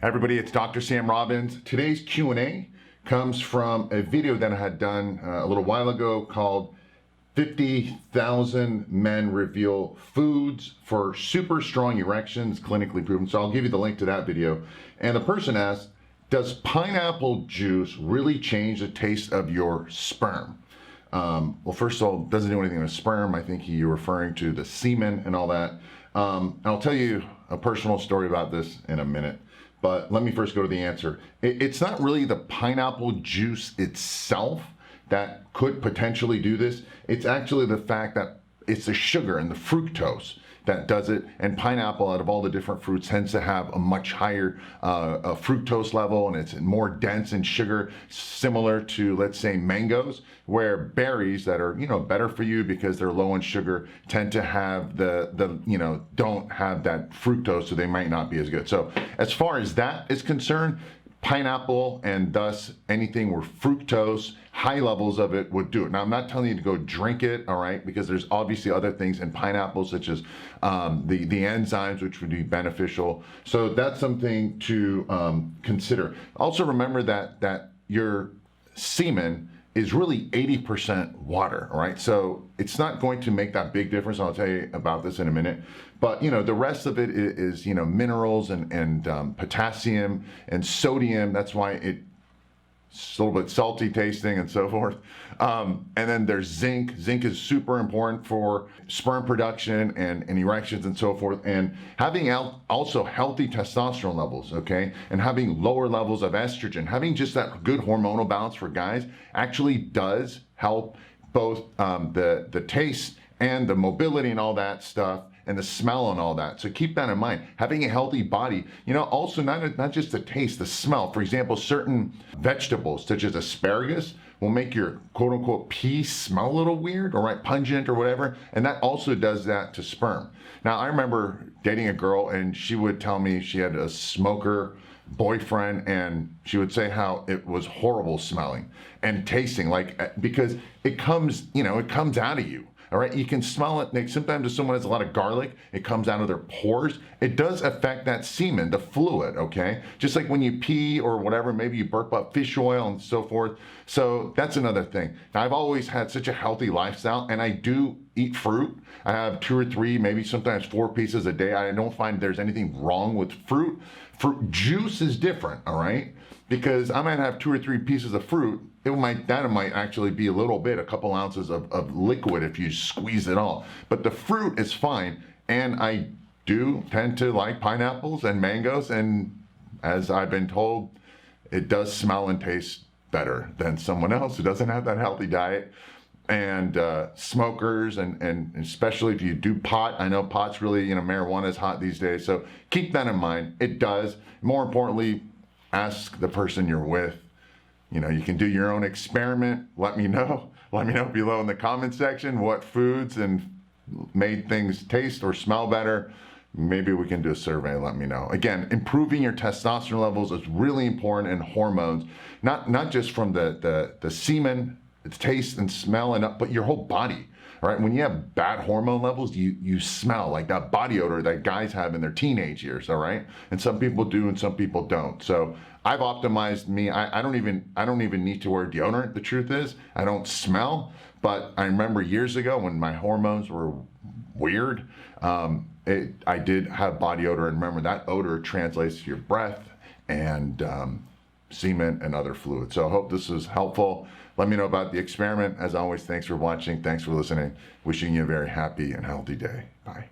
Hi everybody, it's Dr. Sam Robbins. Today's Q&A comes from a video that I had done a little while ago called 50,000 Men Reveal Foods for Super Strong Erections, Clinically Proven. So I'll give you the link to that video. And the person asked, does pineapple juice really change the taste of your sperm? Well, first of all, it doesn't do anything with sperm. I think you're referring to the semen and all that. I'll tell you a personal story about this in a minute. But let me first go to the answer. It's not really the pineapple juice itself that could potentially do this. It's actually the fact that it's the sugar and the fructose that does it. And pineapple, out of all the different fruits, tends to have a much higher fructose level, and it's more dense in sugar, similar to, let's say, mangoes, where berries that are, better for you because they're low in sugar tend to have don't have that fructose, so they might not be as good. So as far as that is concerned, pineapple and thus anything where fructose, high levels of it, would do it. Now, I'm not telling you to go drink it, all right, because there's obviously other things in pineapple, such as the enzymes, which would be beneficial. So that's something to consider. Also remember that your semen is really 80% water, all right? So it's not going to make that big difference. I'll tell you about this in a minute. But the rest of it is minerals and potassium and sodium. That's why it's a little bit salty tasting and so forth. And then there's zinc. Zinc is super important for sperm production and erections and so forth. And having also healthy testosterone levels, okay? And having lower levels of estrogen, having just that good hormonal balance for guys actually does help both the taste and the mobility and all that stuff, and the smell and all that. So keep that in mind. Having a healthy body, also not just the taste, the smell. For example, certain vegetables such as asparagus will make your quote unquote pee smell a little weird, or pungent or whatever. And that also does that to sperm. Now, I remember dating a girl and she would tell me she had a smoker boyfriend, and she would say how it was horrible smelling and tasting, because it comes, it comes out of you. All right, you can smell it. Like sometimes if someone has a lot of garlic, it comes out of their pores. It does affect that semen, the fluid, okay? Just like when you pee or whatever, maybe you burp up fish oil and so forth. So that's another thing. Now, I've always had such a healthy lifestyle, and I do eat fruit. I have 2 or 3, maybe sometimes 4 pieces a day. I don't find there's anything wrong with fruit. Fruit juice is different, all right? Because I might have 2 or 3 pieces of fruit. That might actually be a couple ounces of liquid if you squeeze it all. But the fruit is fine, and I do tend to like pineapples and mangoes, and as I've been told, it does smell and taste better than someone else who doesn't have that healthy diet. And smokers, and especially if you do pot, I know pot's really, marijuana is hot these days, so keep that in mind. It does. More importantly, ask the person you're with. You can do your own experiment. Let me know. Let me know below in the comment section what foods and made things taste or smell better. Maybe we can do a survey and let me know. Again, improving your testosterone levels is really important, and hormones, not just from the semen, its taste and smell, but your whole body. All right, when you have bad hormone levels, you smell like that body odor that guys have in their teenage years. All right, and some people do and some people don't. So I've optimized me. I don't even need to wear deodorant. The truth is, I don't smell. But I remember years ago when my hormones were weird, I did have body odor, and remember that odor translates to your breath and semen and other fluids. So I hope this was helpful. Let me know about the experiment. As always, thanks for watching. Thanks for listening. Wishing you a very happy and healthy day. Bye.